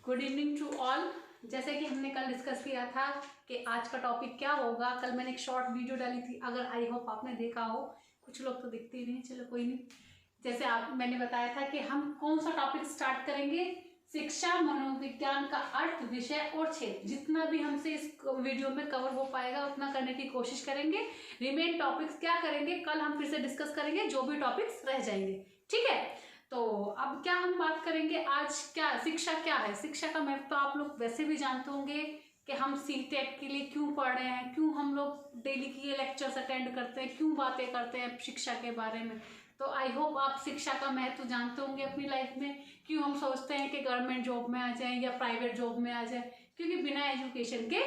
Good evening to all. जैसे कि हमने कल डिस्कस किया था कि आज का टॉपिक क्या होगा, कल मैंने एक शॉर्ट वीडियो डाली थी, अगर आई होप आपने देखा हो। कुछ लोग तो दिखते ही नहीं, चलो कोई नहीं। जैसे मैंने बताया था कि हम कौन सा टॉपिक स्टार्ट करेंगे, शिक्षा मनोविज्ञान का अर्थ, विषय और क्षेत्र। जितना भी हमसे इस वीडियो में कवर हो पाएगा उतना करने की कोशिश करेंगे। रिमेन टॉपिक्स क्या करेंगे, कल हम फिर से डिस्कस करेंगे जो भी टॉपिक्स रह जाएंगे, ठीक है। तो अब क्या हम बात करेंगे आज, क्या शिक्षा क्या है। शिक्षा का महत्व तो आप लोग वैसे भी जानते होंगे कि हम सीटेट के लिए क्यों पढ़ रहे हैं, क्यों हम लोग डेली की ये लेक्चर्स अटेंड करते हैं, क्यों बातें करते हैं शिक्षा के बारे में। तो आई होप आप शिक्षा का महत्व जानते होंगे अपनी लाइफ में। क्यों हम सोचते हैं कि गवर्नमेंट जॉब में आ जाए या प्राइवेट जॉब में आ जाए, क्योंकि बिना एजुकेशन के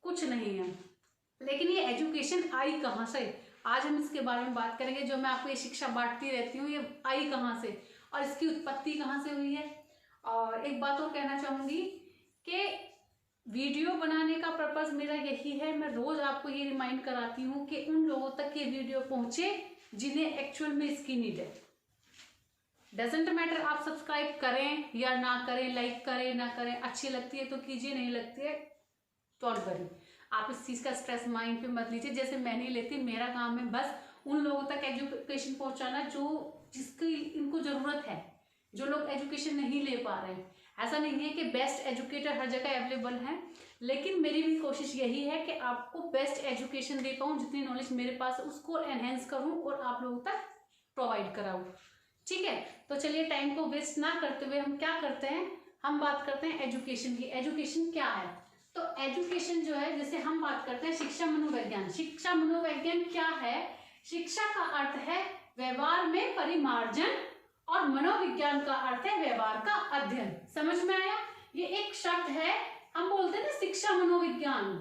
कुछ नहीं है। लेकिन ये एजुकेशन आई कहाँ से, आज हम इसके बारे में बात करेंगे। जो मैं आपको ये शिक्षा बांटती रहती हूँ, ये आई कहाँ से और इसकी उत्पत्ति कहाँ से हुई है। और एक बात और कहना चाहूँगी कि वीडियो बनाने का पर्पस मेरा यही है, मैं रोज आपको ये रिमाइंड कराती हूँ कि उन लोगों तक ये वीडियो पहुँचे जिन्हें एक्चुअल में इसकी नीड है। डजेंट मैटर आप सब्सक्राइब करें या ना करें, लाइक करें ना करें, अच्छी लगती है तो कीजिए, नहीं लगती है डोंट वरी। आप इस चीज़ का स्ट्रेस माइंड पे मत लीजिए, जैसे मैं नहीं लेती। मेरा काम है बस उन लोगों तक एजुकेशन पहुंचाना जो जिसकी इनको ज़रूरत है, जो लोग एजुकेशन नहीं ले पा रहे हैं। ऐसा नहीं है कि बेस्ट एजुकेटर हर जगह अवेलेबल है, लेकिन मेरी भी कोशिश यही है कि आपको बेस्ट एजुकेशन दे पाऊँ, जितनी नॉलेज मेरे पास है उसको एनहेंस करूँ और आप लोगों तक प्रोवाइड कराऊँ, ठीक है। तो चलिए टाइम को वेस्ट ना करते हुए हम क्या करते हैं, हम बात करते हैं एजुकेशन की। एजुकेशन क्या है, तो एजुकेशन जो है, जैसे हम बात करते हैं शिक्षा मनोविज्ञान। शिक्षा मनोविज्ञान क्या है, शिक्षा का अर्थ है व्यवहार में परिमार्जन और मनोविज्ञान का अर्थ है व्यवहार का अध्ययन। समझ में आया, ये एक शब्द है, हम बोलते हैं ना शिक्षा मनोविज्ञान।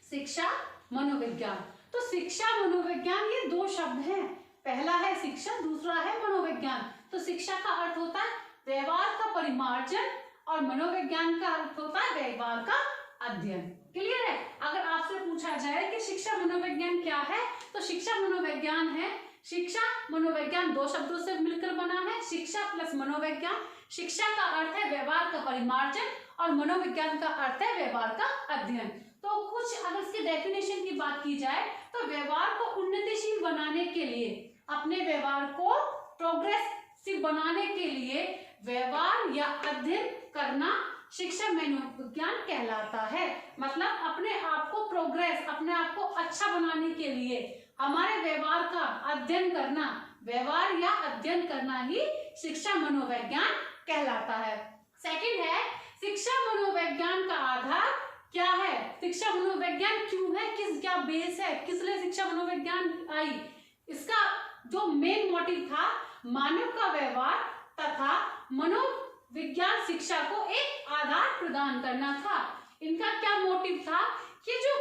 शिक्षा मनोविज्ञान, तो शिक्षा मनोविज्ञान ये दो शब्द हैं, पहला है शिक्षा, दूसरा है मनोविज्ञान। तो शिक्षा का अर्थ होता है व्यवहार का परिमार्जन और मनोविज्ञान का अर्थ होता है व्यवहार का अध्ययन। क्लियर है। अगर आपसे पूछा जाए कि शिक्षा मनोविज्ञान क्या है, तो शिक्षा मनोविज्ञान है, शिक्षा मनोविज्ञान दो शब्दों से मिलकर बना है, शिक्षा प्लस मनोविज्ञान। शिक्षा का अर्थ है व्यवहार का परिमार्जन और मनोविज्ञान का अर्थ है व्यवहार का अध्ययन। तो कुछ अगर इसकी डेफिनेशन की बात की जाए तो व्यवहार को उन्नतिशील बनाने के लिए, अपने व्यवहार को प्रोग्रेसिव बनाने के लिए व्यवहार या अध्ययन करना शिक्षा मनोविज्ञान कहलाता है। मतलब अपने आप को प्रोग्रेस, अपने आप को अच्छा बनाने के लिए हमारे व्यवहार का अध्ययन करना, व्यवहार या अध्ययन करना ही शिक्षा मनोविज्ञान कहलाता है। सेकंड है शिक्षा मनोविज्ञान का आधार क्या है, शिक्षा मनोविज्ञान क्यों है, किस क्या बेस है, किस लिए शिक्षा मनोविज्ञान आई। इसका जो मेन मोटिव था मानव का व्यवहार तथा मनोविज्ञान शिक्षा को एक आधार प्रदान करना था। इनका क्या मोटिव था कि जो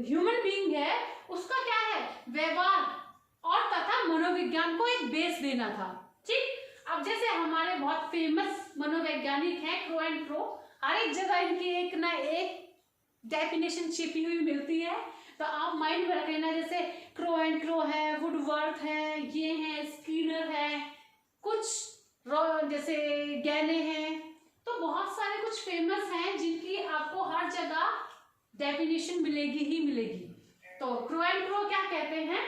ह्यूमन बीइंग है उसका क्या है व्यवहार और तथा मनोविज्ञान को एक बेस देना था, ठीक। अब जैसे हमारे बहुत फेमस मनोवैज्ञानिक हैं क्रो एंड क्रो, हर एक जगह इनकी एक ना एक डेफिनेशन छिपी हुई मिलती है, तो आप माइंड में रख लेना। जैसे क्रो एंड क्रो है, वुडवर्थ है, ये है स्किनर है, कुछ जैसे गैले हैं, तो बहुत सारे कुछ फेमस हैं जिनकी आपको हर जगह डेफिनेशन मिलेगी ही मिलेगी। तो क्रो एंड क्रो क्या कहते हैं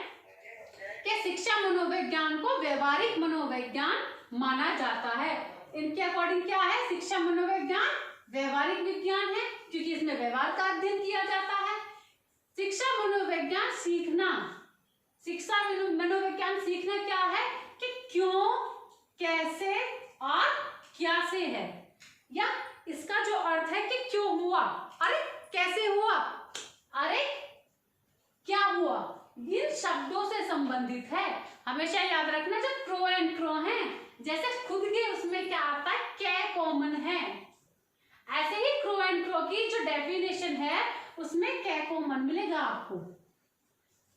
कि शिक्षा मनोविज्ञान को व्यवहारिक मनोविज्ञान माना जाता है। इनके अकॉर्डिंग क्या है, शिक्षा मनोविज्ञान व्यवहारिक विज्ञान है क्योंकि इसमें व्यवहार का अध्ययन किया जाता है। शिक्षा मनोविज्ञान सीखना, शिक्षा मनोविज्ञान सीखना क्या है कि क्यों, कैसे और क्या से है, या इसका जो अर्थ है कि क्यों हुआ, अरे कैसे हुआ, अरे क्या हुआ, इन शब्दों से संबंधित है। हमेशा याद रखना जब क्रो एंड क्रो हैं, जैसे खुद के उसमें क्या आता है क्या कॉमन है, ऐसे ही क्रो एंड क्रो की जो डेफिनेशन है उसमें क्या कॉमन मिलेगा आपको,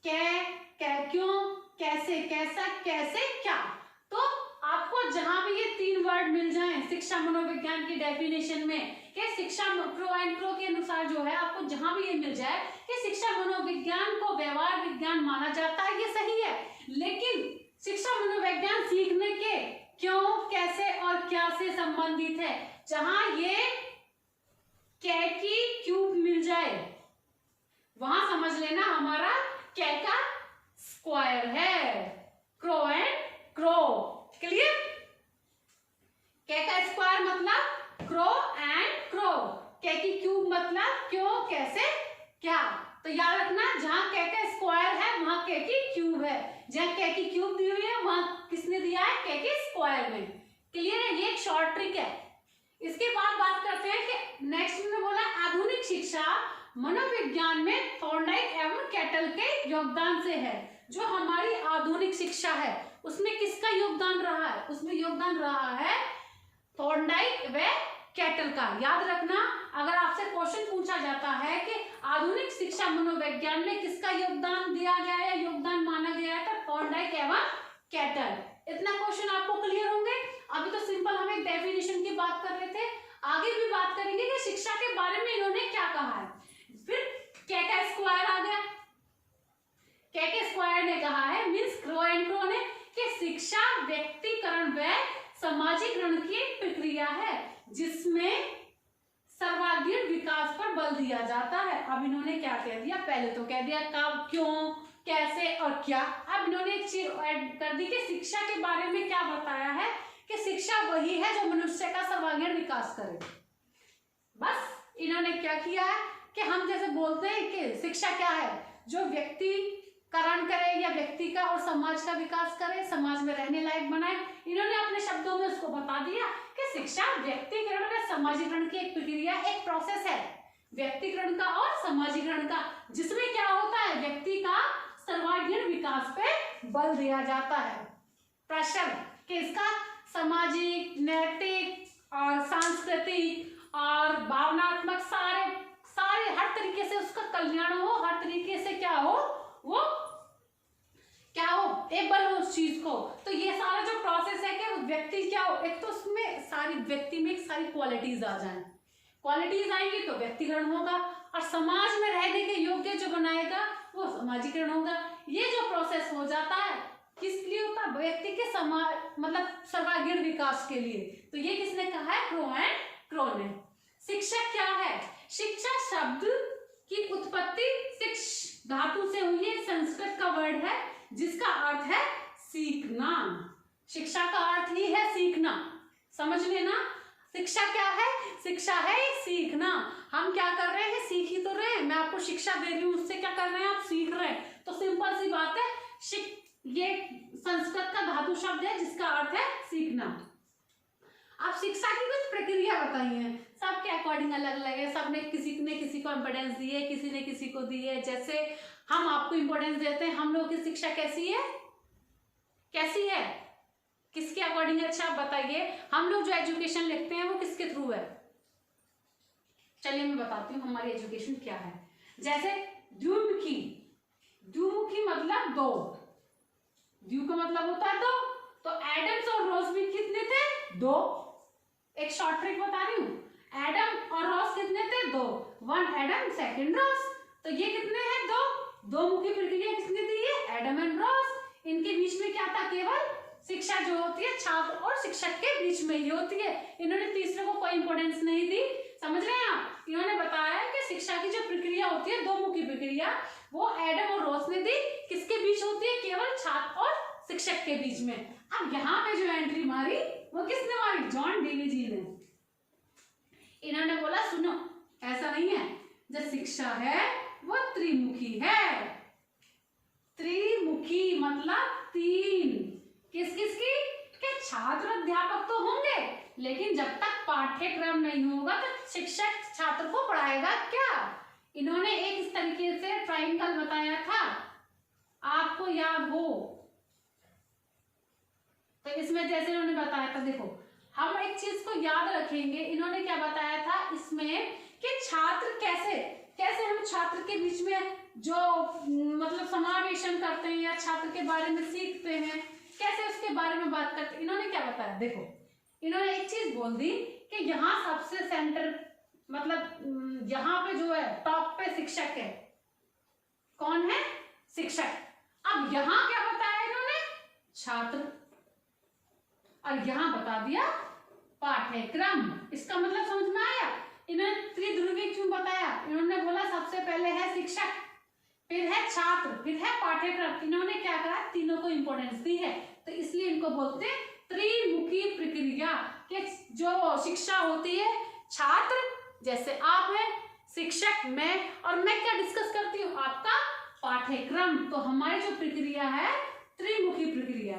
क्या क्यों, कैसे, कैसा, कैसे, क्या। तो आपको जहां भी ये तीन वर्ड मिल जाएं शिक्षा मनोविज्ञान की डेफिनेशन में, कि शिक्षा क्रो एंड क्रो के अनुसार जो है आपको जहां भी ये मिल जाए कि शिक्षा मनोविज्ञान को व्यवहार विज्ञान माना जाता है, ये सही है। लेकिन शिक्षा मनोविज्ञान सीखने के से संबंधित है। जहां ये कै की क्यूब मिल जाए वहां समझ लेना हमारा कै का स्क्वायर है। Crow and crow, clear? कै का स्क्वायर मतलब क्रो एंड क्रो, कै की क्यूब मतलब क्यों, कैसे, क्या। तो याद रखना, जहां कै का स्क्वायर है वहां कै की क्यूब है, जहां कै की क्यूब दी हुई है वहां किसने दिया है, कै के स्क्वायर में। क्लियर है? ये एक शॉर्ट ट्रिक है। इसके बाद बात करते हैं कि नेक्स्ट में बोला आधुनिक शिक्षा मनोविज्ञान में थॉर्नडाइक एवं कैटल के योगदान से है। जो हमारी आधुनिक शिक्षा है उसमें किसका योगदान रहा है? उसमें योगदान रहा है थॉर्नडाइक व कैटल का। याद रखना, अगर आपसे क्वेश्चन पूछा जाता है कि आधुनिक शिक्षा मनोविज्ञान में किसका योगदान दिया गया है, योगदान माना गया है, तो थॉर्नडाइक एवं कैटल। इतना क्वेश्चन आपको क्लियर होंगे? अभी तो सिंपल हम एक डेफिनेशन की बात कर रहे थे, आगे भी बात करेंगे कि शिक्षा के बारे में इन्होंने क्या कहा है। फिर कै का स्क्वायर आ गया, कै के स्क्वायर ने कहा है मींस क्रो एंड क्रो ने कि शिक्षा व्यक्तिकरण व समाजीकरण की एक प्रक्रिया है जिसमें सर्वांगीण विकास पर बल दिया जाता है। अब इन्होंने क्या कह दिया, पहले तो कह दिया कब, क्यों, कैसे और क्या। अब इन्होंने एक चीज ऐड कर दी कि शिक्षा के बारे में क्या बताया है कि शिक्षा वही है जो मनुष्य का सर्वांगीण विकास करे। बस इन्होंने क्या किया है कि हम जैसे बोलते हैं कि शिक्षा क्या है, जो व्यक्तिकरण करे या व्यक्ति का और समाज का विकास करे, समाज में रहने लायक बनाए। इन्होंने अपने शब्दों में उसको बता दिया कि शिक्षा व्यक्तिकरण व समाजीकरण की एक प्रक्रिया, एक प्रोसेस है व्यक्तिकरण का और समाजीकरण का, जिसमें क्या होता है, व्यक्ति का सर्वांगीण विकास पे बल दिया जाता है। प्रश्न कि इसका सामाजिक, नैतिक और सांस्कृतिक और भावनात्मक सारे हर तरीके से उसका कल्याण हो, हर तरीके से क्या हो, वो क्या हो, एक बल हो उस चीज को। तो ये सारा जो प्रोसेस है कि व्यक्ति क्या हो, एक तो उसमें सारी व्यक्ति में एक सारी क्वालिटीज आ जाए, क्वालिटीज आएंगी तो व्यक्तिकरण होगा, और समाज में रहने के योग्य जो बनाएगा वो समाजीकरण होगा। ये जो प्रोसेस हो जाता है किस लिए होता है, व्यक्ति के समाज मतलब सर्वांगीण विकास के लिए। तो ये किसने कहा है, क्रो एंड क्रो ने। शिक्षा क्या है, शिक्षा शब्द की उत्पत्ति शिक्ष धातु से हुई है, संस्कृत का वर्ड है जिसका अर्थ है सीखना। शिक्षा का अर्थ ही है सीखना, समझ लेना। शिक्षा क्या है, शिक्षा है सीखना। हम क्या कर रहे हैं, सीख ही तो रहे हैं। मैं आपको शिक्षा दे रही हूँ, उससे क्या कर रहे हैं, आप सीख रहे हैं। तो सिंपल सी बात है, ये संस्कृत का धातु शब्द है जिसका अर्थ है सीखना। आप शिक्षा की कुछ प्रक्रिया बताई है, सबके अकॉर्डिंग अलग अलग है, सबने किसी ने किसी को इम्पोर्टेंस दी है, किसी ने किसी को दी है। जैसे हम आपको इम्पोर्टेंस देते हैं, हम लोगों की शिक्षा कैसी है, कैसी है, किसके अकॉर्डिंग? अच्छा आप बताइए, हम लोग जो एजुकेशन लिखते हैं वो किसके थ्रू है? चलिए मैं बताती हूँ हमारी एजुकेशन क्या है। जैसे द्विमुखी, द्विमुखी मतलब दो, द्वि का मतलब होता है दो, तो एडम्स और रॉस भी कितने थे, दो। एक शॉर्ट ट्रिक बता रही हूँ, एडम और रॉस कितने थे, दो, वन एडम सेकंड रॉस। तो ये कितने हैं, दो। दो मुखी प्रक्रिया किसने दी है, एडम एंड रॉस। इनके बीच में क्या था, केवल शिक्षा जो होती है छात्र और शिक्षक के बीच में ही होती है। इन्होंने तीसरे को कोई इंपॉर्टेंस नहीं दी, समझ रहे हैं आप। इन्होंने बताया कि शिक्षा की जो प्रक्रिया होती है, दो मुखी प्रक्रिया, वो एडम और रॉस ने दी, किसके बीच होती है, केवल छात्र और शिक्षक के बीच में। अब यहाँ पे जो एंट्री मारी वो किसने मारी, जॉन डेवी जी ने। इन्होंने बोला सुनो, ऐसा नहीं है, जो शिक्षा है वो त्रिमुखी है। त्रिमुखी मतलब तीन, किस किस की, के छात्र अध्यापक तो होंगे, लेकिन जब तक पाठ्यक्रम नहीं होगा तो शिक्षक छात्र को पढ़ाएगा क्या। इन्होंने एक इस तरीके से ट्रायंगल बताया था, आपको याद हो तो इसमें जैसे इन्होंने बताया था, देखो हम एक चीज को याद रखेंगे। इन्होंने क्या बताया था इसमें कि छात्र कैसे हम छात्र के बीच में जो मतलब समावेशन करते हैं या छात्र के बारे में सीखते हैं, कैसे उसके बारे में बात करते हैं। इन्होंने क्या बताया, देखो इन्होंने एक चीज बोल दी कि यहाँ सबसे सेंटर मतलब यहाँ पे जो है टॉप पे शिक्षक है, कौन है, शिक्षक। अब यहाँ क्या बताया इन्होंने, छात्र, और यहां बता दिया पाठ्यक्रम। इसका मतलब समझ में आया? इन्होंने त्रिध्रुवी क्यों बताया? इन्होंने बोला सबसे पहले है शिक्षक, फिर है छात्र, फिर है पाठ्यक्रम। इन्होंने क्या कहा? तीनों को इंपॉर्टेंस दी है, तो इसलिए इनको बोलते हैं त्रिमुखी प्रक्रिया। कि जो शिक्षा होती है, छात्र जैसे आप हैं, शिक्षक मैं, और मैं क्या डिस्कस करती हूँ? आपका पाठ्यक्रम। तो हमारी जो प्रक्रिया है त्रिमुखी प्रक्रिया।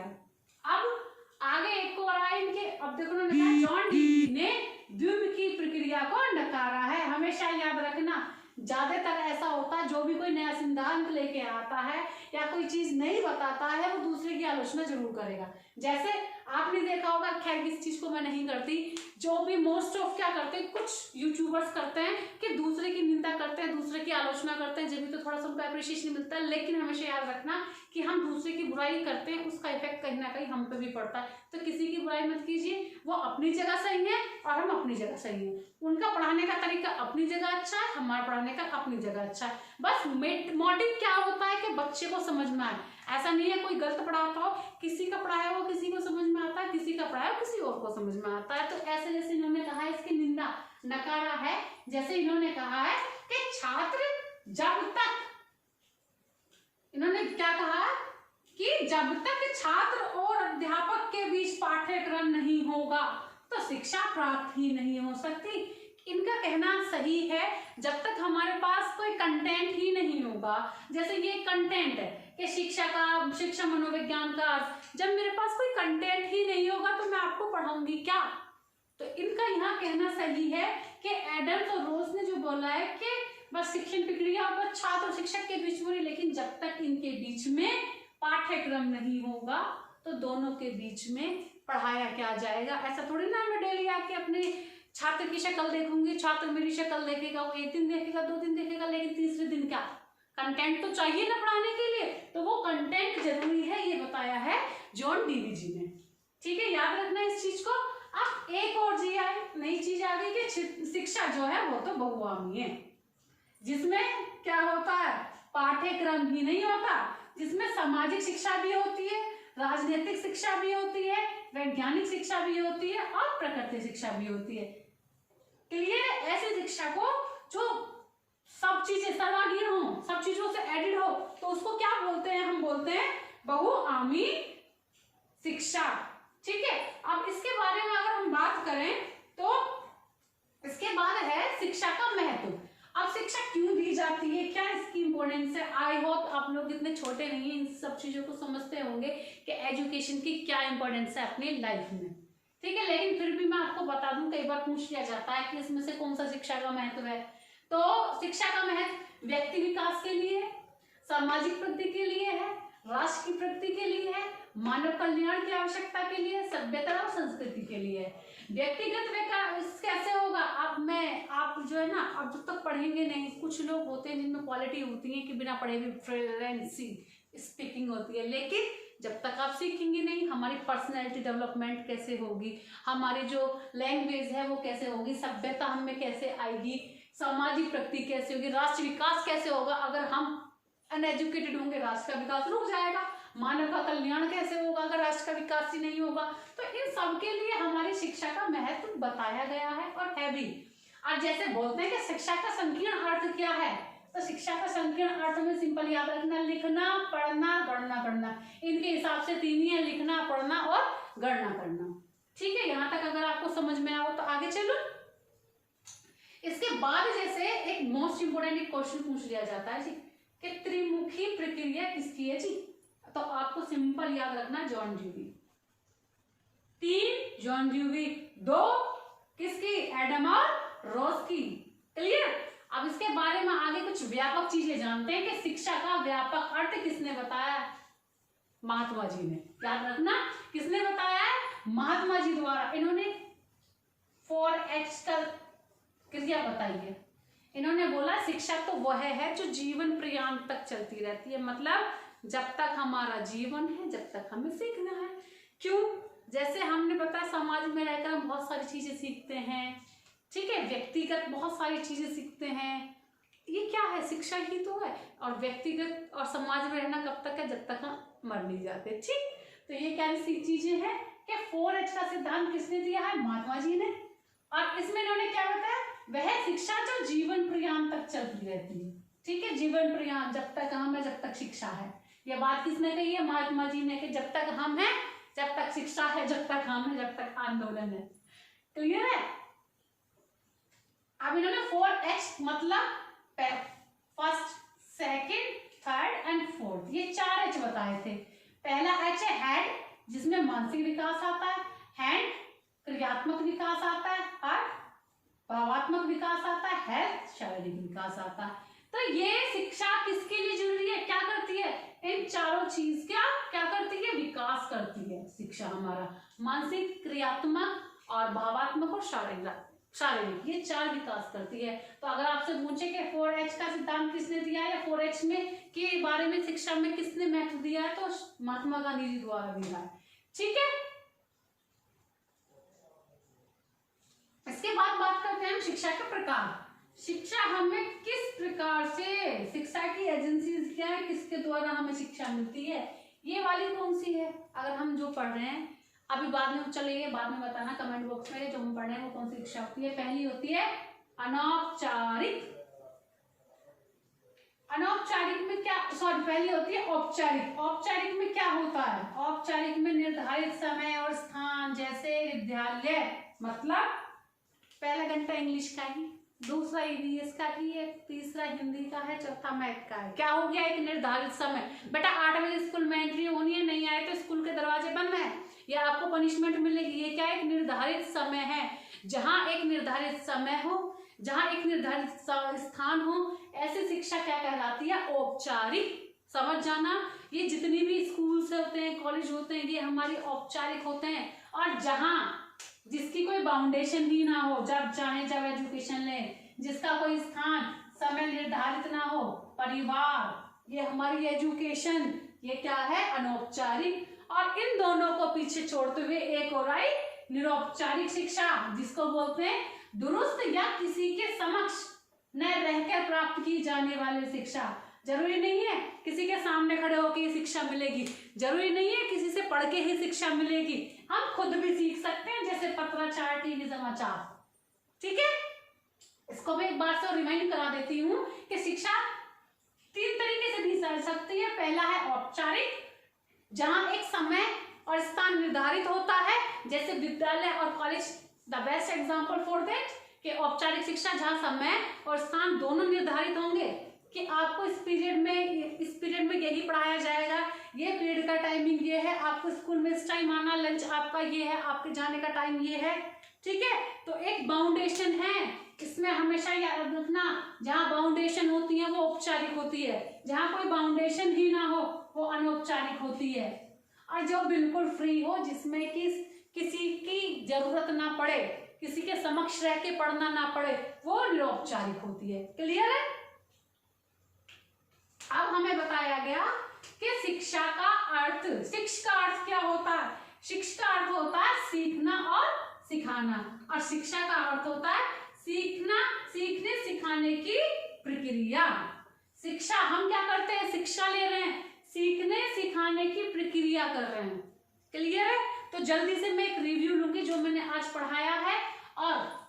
अब आगे एक और आए इनके, अब देखो उन्होंने कहा जॉन डीवी ने द्विमुखी प्रक्रिया को नकारा है। हमेशा याद रखना, ज्यादातर ऐसा होता है जो भी कोई नया सिद्धांत लेके आता है या कोई चीज नहीं बताता है, वो दूसरे की आलोचना जरूर करेगा। जैसे आपने देखा होगा, खैर किस चीज को मैं नहीं करती, जो भी मोस्ट ऑफ क्या करते हैं, कुछ यूट्यूबर्स करते हैं कि दूसरे की निंदा करते हैं, दूसरे की आलोचना करते हैं, जब भी तो थोड़ा सा उनको अप्रिशिएशन मिलता है। लेकिन हमेशा याद रखना कि हम दूसरे की बुराई करते हैं, उसका इफेक्ट कहीं ना कहीं हम पे भी पड़ता है। तो किसी की बुराई मत कीजिए, वो अपनी जगह सही है और हम अपनी जगह सही है। उनका पढ़ाने का तरीका अपनी जगह अच्छा है, हमारा पढ़ाने का अपनी जगह अच्छा है। बस मोटिव क्या होता है कि बच्चे को समझ में आए। ऐसा नहीं है कोई गलत पढ़ाता हो, किसी का पढ़ाया हो किसी को समझ में आता है, किसी का पढ़ाया हो किसी और को समझ में आता है। तो ऐसे जैसे इन्होंने कहा है, इसकी निंदा नकारा है। जैसे इन्होंने कहा है कि छात्र जब तक, इन्होंने क्या कहा कि जब तक छात्र और अध्यापक के बीच पाठ्यक्रम नहीं होगा तो शिक्षा प्राप्त ही नहीं हो सकती। इनका कहना सही है, जब तक हमारे पास कोई कंटेंट ही नहीं होगा। जैसे ये कंटेंट है कि शिक्षा मनोविज्ञान का अर्थ, जब मेरे पास कोई कंटेंट ही नहीं होगा तो मैं आपको पढ़ाऊंगी क्या? तो इनका यहाँ कहना सही है कि एडम्स और रोज ने जो बोला है कि बस शिक्षण प्रक्रिया बस छात्र और शिक्षक के बीच में, लेकिन जब तक इनके बीच में पाठ्यक्रम नहीं होगा तो दोनों के बीच में पढ़ाया क्या जाएगा? ऐसा थोड़ी ना मैं डेली आके अपने छात्र की शक्ल देखूंगी, छात्र मेरी शक्ल देखेगा, वो एक दिन देखेगा, 2 दिन देखेगा, लेकिन तीसरे दिन क्या? कंटेंट तो चाहिए ना पढ़ाने के लिए, तो वो कंटेंट जरूरी है, ये बताया है जॉन डीवी जी ने। ठीक है, याद रखना इस चीज को। अब एक और जी आई, नई चीज आ गई कि शिक्षा जो है वो तो बहुआयामी है, जिसमें क्या होता है? पाठ्यक्रम ही नहीं होता, जिसमें सामाजिक शिक्षा भी होती है, राजनीतिक शिक्षा भी होती है, वैज्ञानिक शिक्षा भी होती है और प्रकृति शिक्षा भी होती है। क्लियर? ऐसी शिक्षा को जो सब चीजें सर्वांगीण हो, सब चीजों से एडिड हो, तो उसको क्या बोलते हैं? हम बोलते हैं बहुआयामी शिक्षा। ठीक है, अब इसके बारे में अगर हम बात करें तो इसके बाद है शिक्षा का महत्व। अब शिक्षा क्यों दी जाती है, क्या इसकी इंपॉर्टेंस है? आई होप आप लोग इतने छोटे नहीं हैं, इन सब चीजों को समझते होंगे कि एजुकेशन की क्या इंपॉर्टेंस है अपनी लाइफ में। ठीक है, लेकिन फिर भी मैं आपको बता दूं, कई बार पूछ लिया जाता है कि इसमें से कौन सा शिक्षा का महत्व है। तो शिक्षा का महत्व व्यक्ति विकास के लिए है, सामाजिक प्रगति के लिए है, राष्ट्र की प्रगति के लिए है, मानव कल्याण की आवश्यकता के लिए, सभ्यता और संस्कृति के लिए है। व्यक्तिगत विकास कैसे होगा? आप जो है ना, आप जब तक पढ़ेंगे नहीं, कुछ लोग होते हैं जिनमें क्वालिटी होती है कि बिना पढ़े भी फ्लुएंसी स्पीकिंग होती है, लेकिन जब तक आप सीखेंगे नहीं, हमारी पर्सनैलिटी डेवलपमेंट कैसे होगी, हमारी जो लैंग्वेज है वो कैसे होगी, सभ्यता हमें कैसे आएगी, सामाजिक प्रगति कैसे होगी, राष्ट्र विकास कैसे होगा? अगर हम अनएजुकेटेड होंगे, राष्ट्र का विकास रुक जाएगा। मानव का कल्याण कैसे होगा अगर राष्ट्र का विकास ही नहीं होगा? तो इन सब के लिए हमारी शिक्षा का महत्व बताया गया है और है भी। और जैसे बोलते हैं कि शिक्षा का संकीर्ण अर्थ क्या है, तो शिक्षा का संकीर्ण अर्थ में सिंपल याद रखना, लिखना, पढ़ना, गणना करना। इनके हिसाब से 3 ही है, लिखना, पढ़ना और गणना करना। ठीक है, यहाँ तक अगर आपको समझ में आओ तो आगे चलो। इसके बाद जैसे एक मोस्ट इंपोर्टेंट क्वेश्चन पूछ लिया जाता है जी कि त्रिमुखी प्रक्रिया किसकी है जी? तो आपको सिंपल याद रखना, जॉन ड्यूवी। 3 जॉन ड्यूवी, 2 किसकी? एडम और रोज की। क्लियर? अब इसके बारे में आगे कुछ व्यापक चीजें जानते हैं कि शिक्षा का व्यापक अर्थ किसने बताया? महात्मा जी ने। याद रखना, किसने बताया है? महात्मा जी द्वारा। इन्होंने 4H का क्रिया बताई है। इन्होंने बोला शिक्षा तो वह है जो जीवन पर्यंत तक चलती रहती है, मतलब जब तक हमारा जीवन है, जब तक हमें सीखना है। क्यों? जैसे हमने बताया, समाज में रहकर हम बहुत सारी चीजें सीखते हैं। ठीक है, व्यक्तिगत बहुत सारी चीजें सीखते हैं। ये क्या है? शिक्षा ही तो है। और व्यक्तिगत और समाज में रहना कब तक है? जब तक हम मर नहीं जाते। ठीक, तो ये क्या सी चीजें हैं कि 4H का सिद्धांत किसने दिया है? महात्मा जी ने। और इसमें इन्होंने क्या बताया? वह शिक्षा जो जीवन पर्यंत तक चलती रहती है। ठीक है, जीवन पर्यंत, जब तक हम है जब तक शिक्षा है। ये बात किसने कही है? महात्मा जी ने, कि जब तक हम हैं जब तक शिक्षा है, जब तक हम है जब तक आंदोलन है। क्लियर है? अब इन्होंने 4H मतलब first, second, third and fourth, ये 4H बताए थे। पहला H है हेड, जिसमें मानसिक विकास आता है। हैंड, क्रियात्मक विकास आता है। हार्ट, भावात्मक विकास आता है। हेल्थ, शारीरिक विकास आता है। तो ये शिक्षा किसके लिए जरूरी है? क्या करती है? इन चारों चीज का क्या करती है? विकास करती है शिक्षा हमारा। मानसिक, क्रियात्मक और भावात्मक और शारीरिक, ये 4 विकास करती है। तो अगर आपसे पूछे कि 4H का सिद्धांत किसने दिया है या 4H में के बारे में शिक्षा में किसने महत्व दिया है, तो महात्मा गांधी जी द्वारा दिया है। ठीक है, इसके बाद बात करते हैं हम शिक्षा के प्रकार। शिक्षा हमें किस प्रकार से, शिक्षा की एजेंसीज क्या है, किसके द्वारा हमें शिक्षा मिलती है, ये वाली कौन सी है? अगर हम जो पढ़ रहे हैं अभी, बाद में चलेंगे, बाद में बताना कमेंट बॉक्स में जो हम पढ़ रहे हैं वो कौन सी शिक्षा होती है। पहली होती है अनौपचारिक। अनौपचारिक में क्या, सॉरी, पहली होती है औपचारिक। औपचारिक में क्या होता है? औपचारिक में निर्धारित समय और स्थान, जैसे विद्यालय, मतलब पहला घंटा इंग्लिश का ही, दूसरा ईवीएस का ही है, तीसरा हिंदी का है, चौथा मैथ का है। क्या हो गया? एक निर्धारित समय। बेटा 8 बजे स्कूल में एंट्री होनी है, नहीं आए तो स्कूल के दरवाजे बंद है या आपको पनिशमेंट मिलेगी। ये क्या? एक निर्धारित समय है। जहां एक निर्धारित समय हो, जहां एक निर्धारित स्थान हो, ऐसी शिक्षा क्या कहलाती है? औपचारिक। समझ जाना, ये जितनी भी स्कूल्स होते हैं, कॉलेज होते हैं, ये हमारी औपचारिक होते हैं। और जहां जिसकी कोई बाउंडेशन ही ना हो, जब चाहे जब एजुकेशन ले, जिसका कोई स्थान समय निर्धारित ना हो, परिवार, ये हमारी एजुकेशन, ये क्या है? अनौपचारिक। और इन दोनों को पीछे छोड़ते हुए एक और आई निरौपचारिक शिक्षा, जिसको बोलते हैं दुरुस्त या किसी के समक्ष न रहकर प्राप्त की जाने वाली शिक्षा। जरूरी नहीं है किसी के सामने खड़े होकर ये शिक्षा मिलेगी, जरूरी नहीं है किसी से पढ़ के ही शिक्षा मिलेगी, हम खुद भी सीख सकते हैं, जैसे पत्राचार, टीवी समाचार। ठीक है, इसको मैं एक बार से रिमाइंड करा देती हूँ कि शिक्षा 3 तरीके से दी जा सकती है। पहला है औपचारिक, जहां एक समय और स्थान निर्धारित होता है, जैसे विद्यालय और college the best example for that, कि औपचारिक शिक्षा जहां समय और स्थान दोनों निर्धारित होंगे कि आपको इस पीरियड में यही पढ़ाया जाएगा, ये पीरियड का टाइमिंग ये है, आपको स्कूल में इस टाइम आना, लंच आपका ये है, आपके जाने का टाइम ये है। ठीक है, तो एक बाउंडेशन है, इसमें हमेशा याद रखना, जहाँ बाउंडेशन होती है वो औपचारिक होती है, जहाँ कोई बाउंडेशन ही ना हो वो अनौपचारिक होती है। और जो बिल्कुल फ्री हो, जिसमें किसी की जरूरत ना पड़े, किसी के समक्ष रह के पढ़ना ना पड़े, वो निरौपचारिक होती है। क्लियर है? अब हमें बताया गया कि शिक्षा का अर्थ, शिक्षा का अर्थ क्या होता है? शिक्षा का अर्थ होता है सीखना और सिखाना, और शिक्षा का अर्थ होता है सीखना, सीखने सिखाने की प्रक्रिया। शिक्षा हम क्या करते हैं? शिक्षा ले रहे हैं, सीखने सिखाने की प्रक्रिया कर रहे हैं। क्लियर है? तो जल्दी से मैं एक रिव्यू लूंगी जो मैंने आज पढ़ाया है, और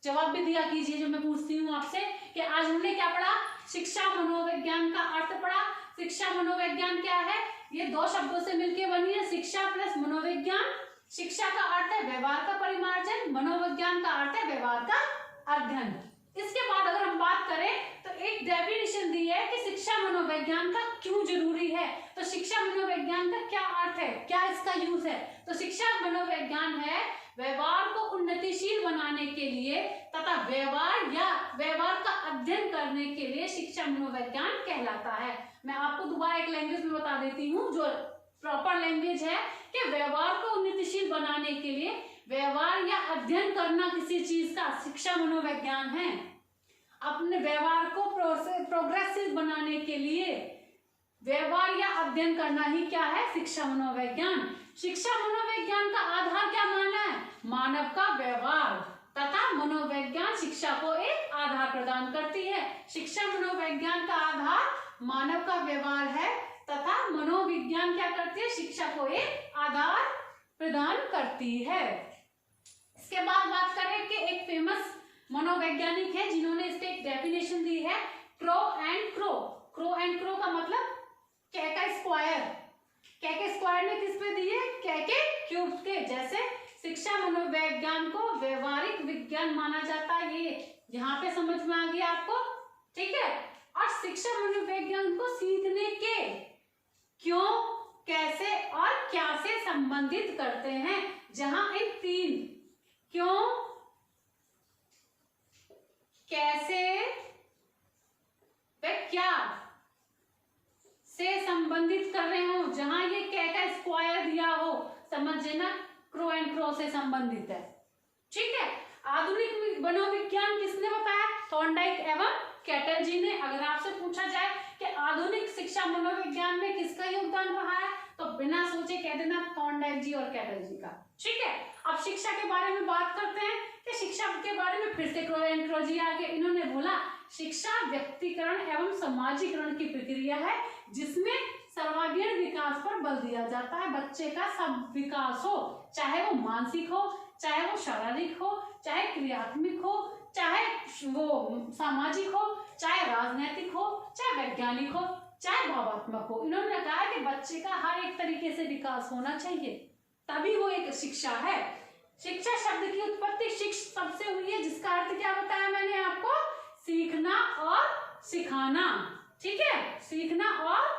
जवाब भी दिया कीजिए जो मैं पूछती हूँ आपसे कि आज हमने क्या पढ़ा। शिक्षा मनोविज्ञान का अर्थ पढ़ा। शिक्षा मनोविज्ञान क्या है? ये 2 शब्दों से मिलकर बनी है, शिक्षा प्लस मनोविज्ञान। शिक्षा का अर्थ है व्यवहार का परिमार्जन, मनोविज्ञान का अर्थ है व्यवहार का अध्ययन। इसके बाद अगर हम बात करें तो एक डेफिनेशन दी है कि शिक्षा मनोविज्ञान का क्यों जरूरी है। तो शिक्षा मनोविज्ञान का क्या अर्थ है, क्या इसका यूज है? तो शिक्षा मनोविज्ञान है व्यवहार को उन्नतिशील बनाने के लिए तथा व्यवहार का अध्ययन करने के लिए शिक्षा मनोविज्ञान कहलाता है। मैं आपको दोबारा एक लैंग्वेज में बता देती हूँ जो प्रॉपर लैंग्वेज है कि व्यवहार को उन्नतिशील बनाने के लिए व्यवहार या अध्ययन करना किसी चीज का शिक्षा मनोविज्ञान है। अपने व्यवहार को प्रोग्रेसिव बनाने के लिए व्यवहार या अध्ययन करना ही क्या है? शिक्षा मनोविज्ञान। शिक्षा मनोविज्ञान का आधार क्या माना है? मानव का व्यवहार, तथा मनोविज्ञान शिक्षा को एक आधार प्रदान करती है। शिक्षा मनोविज्ञान का आधार मानव का व्यवहार है तथा मनोविज्ञान क्या करती है? शिक्षा को एक आधार प्रदान करती है। इसके बाद बात करें कि एक फेमस मनोवैज्ञानिक है जिन्होंने इसके एक डेफिनेशन दी है, crow and crow. Crow and crow का मतलब कैका स्क्वायर। कैके स्क्वायर ने किस पे दी है? कैके क्यूब के। जैसे शिक्षा मनोविज्ञान को व्यवहारिक विज्ञान माना जाता है, ये यहाँ पे समझ में आ गया आपको, ठीक है। और शिक्षा मनोविज्ञान को सीखने के क्यों, कैसे और क्या से संबंधित करते हैं, जहां इन तीन क्यों, कैसे व क्या से संबंधित कर रहे हो, जहां ये क्या का स्क्वायर दिया हो, समझ लेना क्रो एंड क्रो से संबंधित है, ठीक है। आधुनिक मनोविज्ञान किसने बताया? थॉर्नडाइक एवं कैटल जी ने। अगर आपसे पूछा जाए कि आधुनिक शिक्षा मनोविज्ञान में किसका योगदान रहा है, तो बिना सोचे कह देना थॉर्नडाइक जी और कैटल जी का, ठीक है। अब शिक्षा के बारे में बात करते हैं कि शिक्षा के बारे में फिर से क्रो एंड क्रो जी आगे इन्होंने बोला, शिक्षा व्यक्तिकरण एवं समाजीकरण की प्रक्रिया है जिसमें सर्वांगीण विकास पर बल दिया जाता है। बच्चे का सब विकास हो, चाहे वो मानसिक हो, चाहे वो शारीरिक हो, चाहे क्रियात्मक हो, चाहे वो सामाजिक हो, चाहे राजनीतिक हो, चाहे वैज्ञानिक हो, चाहे भावात्मक हो। इन्होंने कहा कि बच्चे का हर एक तरीके से विकास होना चाहिए, तभी वो एक शिक्षा है। शिक्षा शब्द की उत्पत्ति शिक्ष शब्द से हुई है, जिसका अर्थ क्या बताया मैंने आपको? सीखना और सिखाना, ठीक है, सीखना और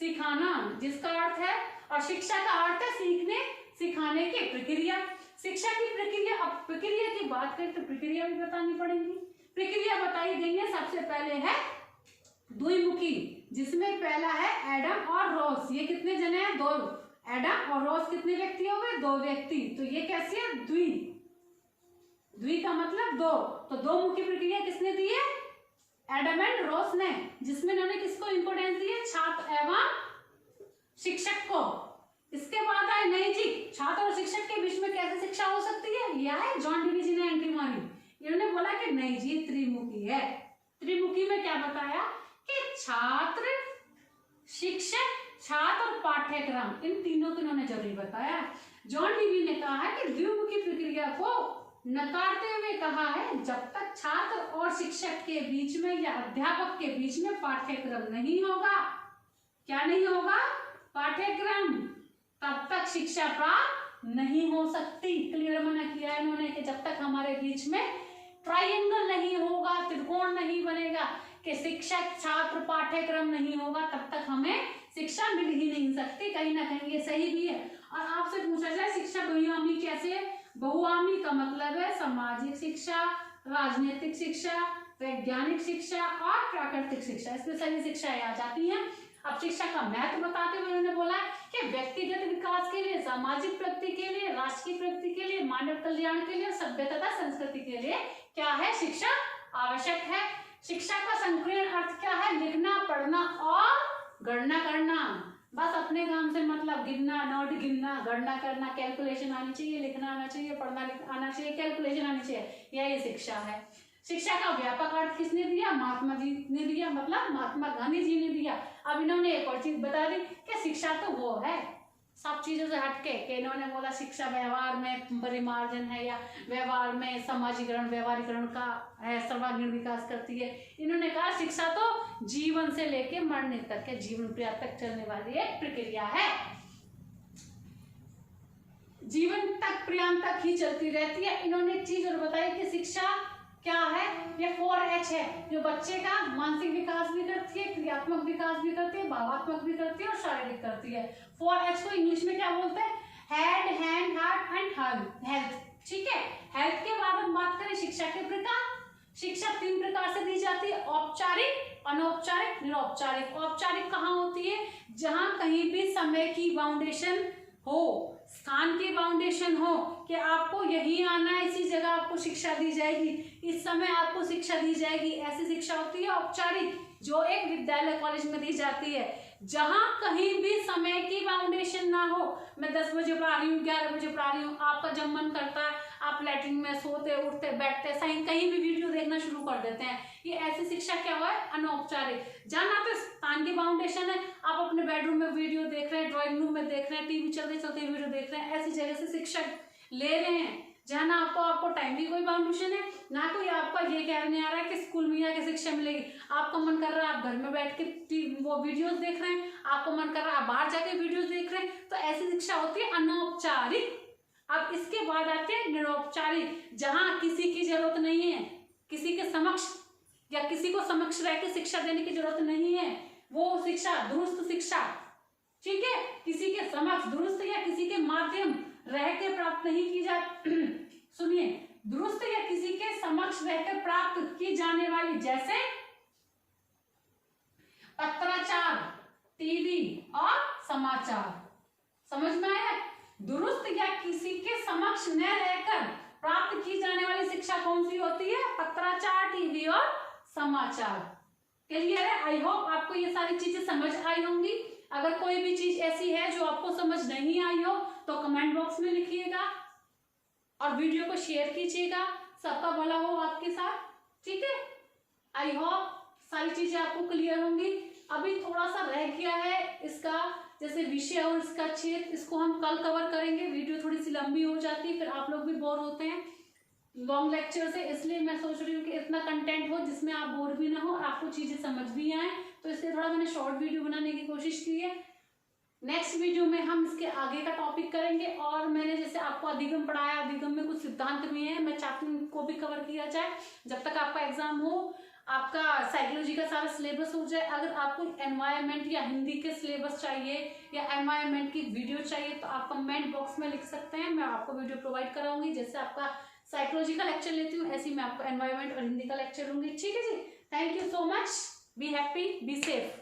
सिखाना जिसका अर्थ है, और शिक्षा का अर्थ है सीखने सिखाने की प्रक्रिया। शिक्षा की प्रक्रिया, अब प्रक्रिया की बात करें तो प्रक्रिया भी बतानी पड़ेगी। प्रक्रिया बताई गई है, सबसे पहले है द्विमुखी, जिसमें पहला है एडम और रॉस। ये कितने जने हैं? दो। एडम और रॉस कितने व्यक्ति हो गए? दो व्यक्ति। तो ये कैसी है? द्वि। द्वि का मतलब दो। तो दो मुखी प्रक्रिया किसने दी है? एडम एंड रॉस ने, जिसमें इन्होंने किसको इंपोर्टेंस दी है? छात्र एवं शिक्षक को। इसके बाद आए नई जी, छात्र और शिक्षक के बीच में कैसे शिक्षा हो सकती है? यह है जॉन डीवी जी ने एंट्री मारी। इन्होंने बोला कि नहीं जी, त्रिमुखी है। त्रिमुखी में क्या बताया कि छात्र, शिक्षक, छात्र और पाठ्यक्रम, इन तीनों को इन्होंने जरूरी बताया। जॉन डीवी ने कहा है कि द्विमुखी प्रक्रिया को नकारते हुए कहा है, जब तक छात्र और शिक्षक के बीच में या अध्यापक के बीच में पाठ्यक्रम नहीं होगा, क्या नहीं होगा? पाठ्यक्रम, तब तक शिक्षा प्राप्त नहीं हो सकती। क्लियर मना किया इन्होंने कि जब तक हमारे बीच में ट्रायंगल नहीं होगा, त्रिकोण नहीं बनेगा, कि शिक्षक छात्र पाठ्यक्रम नहीं होगा, तब तक हमें शिक्षा मिल ही नहीं सकती। कहीं ना कहीं ये सही भी है। और आपसे पूछा जाए शिक्षा बहुआयामी कैसे है? बहुआयामी का मतलब है सामाजिक शिक्षा, राजनीतिक शिक्षा, वैज्ञानिक शिक्षा और प्राकृतिक शिक्षा, इसमें सभी शिक्षाएं आ जाती हैं। अब शिक्षा का महत्व बताते हुए उन्होंने बोला कि व्यक्तिगत विकास के लिए, सामाजिक प्रगति के लिए, राष्ट्र की प्रगति के लिए, मानव कल्याण के लिए, सभ्यता तथा संस्कृति के लिए क्या है? शिक्षा आवश्यक है। शिक्षा का संकीर्ण अर्थ क्या है? लिखना, पढ़ना और गणना करना। बस अपने काम से मतलब गिनना, नोट गिनना, गणना करना, कैलकुलेशन आनी चाहिए, लिखना आना चाहिए, पढ़ना आना चाहिए, कैलकुलेशन आनी चाहिए, यही शिक्षा है। शिक्षा का व्यापक अर्थ किसने दिया? महात्मा जी ने दिया, मतलब महात्मा गांधी जी ने दिया। अब इन्होंने एक और चीज बता दी कि शिक्षा तो वो है सब चीजों से हटके, कि इन्होंने बोला शिक्षा व्यवहार में परिमार्जन है, या व्यवहार में समाजीकरण, व्यवहारीकरण का है, सर्वांगीण विकास करती है। इन्होंने कहा शिक्षा तो जीवन से लेके मरने तक के जीवन पर्यंत तक चलने वाली एक प्रक्रिया है, जीवन तक पर्यंत तक ही चलती रहती है। इन्होंने एक चीज और बताई कि शिक्षा क्या है? ये 4H है, जो बच्चे का मानसिक विकास भी करती है, क्रियात्मक विकास भी करती है, भावात्मक भी करती है और शारीरिक करती है। 4H को इंग्लिश में क्या बोलते हैं? Head, hand, heart and health, ठीक है। हेल्थ के बाद हम बात करें शिक्षा के प्रकार। शिक्षा 3 प्रकार से दी जाती है: औपचारिक, अनौपचारिक, निरौपचारिक। औपचारिक कहाँ होती है? जहां कहीं भी समय की बाउंडेशन हो, स्थान की बाउंडेशन हो, कि आपको यही आना है, इसी जगह आपको शिक्षा दी जाएगी, इस समय आपको शिक्षा दी जाएगी, ऐसी शिक्षा होती है औपचारिक, जो एक विद्यालय कॉलेज में दी जाती है। जहां कहीं भी समय की बाउंडेशन ना हो, मैं 10 बजे पढ़ा रही हूँ, 11 बजे पढ़ा रही हूँ, आपका जब मन करता है आप लैट्रिन में सोते उठते बैठते कहीं भी वीडियो देखना शुरू कर देते हैं। ये ऐसी शिक्षा क्या हुआ है, अनौपचारिक। जहाँ पे स्थान की बाउंडेशन है, आप अपने बेडरूम में वीडियो देख रहे हैं, ड्राइंग रूम में देख रहे हैं, टीवी चलते चलते वीडियो देख रहे हैं, ऐसी जगह से शिक्षा ले रहे हैं जहाँ ना आपको टाइम की कोई बाउंडेशन है, ना कोई आपका ये कहने आ रहा है कि स्कूल में आके शिक्षा मिलेगी। आपका मन कर रहा है आप घर में बैठ के वो वीडियोस देख रहे हैं, आपको मन कर रहा है आप बाहर जाके वीडियोस देख रहे हैं, तो ऐसी शिक्षा होती है अनौपचारिक। अब इसके बाद आते हैं निरौपचारिक, जहाँ किसी की जरूरत नहीं है, किसी के समक्ष या किसी को समक्ष रह के शिक्षा देने की जरूरत नहीं है, वो शिक्षा दुरुस्त शिक्षा, ठीक है, किसी के समक्ष दुरुस्त या किसी के माध्यम रह के प्राप्त नहीं की जा सुनिए, दुरुस्त या किसी के समक्ष रहकर प्राप्त की जाने वाली, जैसे पत्राचार, टीवी और समाचार। समझ में आया? दुरुस्त या किसी के समक्ष न रहकर प्राप्त की जाने वाली शिक्षा कौन सी होती है? पत्राचार, टीवी और समाचार। क्लियर है? आई होप आपको ये सारी चीजें समझ आई होंगी। अगर कोई भी चीज ऐसी है जो आपको समझ नहीं आई हो तो कमेंट बॉक्स में लिखिएगा और वीडियो को शेयर कीजिएगा। सबका भला हो आपके साथ, ठीक है। आई होप सारी चीजें आपको क्लियर होंगी। अभी थोड़ा सा रह गया है इसका, जैसे विषय और इसका क्षेत्र, इसको हम कल कवर करेंगे। वीडियो थोड़ी सी लंबी हो जाती है, फिर आप लोग भी बोर होते हैं लॉन्ग लेक्चर से, इसलिए मैं सोच रही हूँ कि इतना कंटेंट हो जिसमें आप बोर भी ना हो, आपको चीजें समझ भी आए, तो इसलिए थोड़ा मैंने शॉर्ट वीडियो बनाने की कोशिश की है। नेक्स्ट वीडियो में हम इसके आगे का टॉपिक करेंगे। और मैंने जैसे आपको अधिगम पढ़ाया, अधिगम में कुछ सिद्धांत भी हैं, मैं चाहती हूँ को भी कवर किया जाए जब तक आपका एग्जाम हो, आपका साइकोलॉजी का सारा सिलेबस हो जाए। अगर आपको एनवायरनमेंट या हिंदी के सिलेबस चाहिए या एनवायरनमेंट की वीडियो चाहिए तो आप कमेंट बॉक्स में लिख सकते हैं, मैं आपको वीडियो प्रोवाइड कराऊंगी। जैसे आपका साइकोलॉजी का लेक्चर लेती हूँ, ऐसे ही मैं आपको एनवायरनमेंट और हिंदी का लेक्चर लूंगी, ठीक है जी। Thank you so much, be happy, be safe.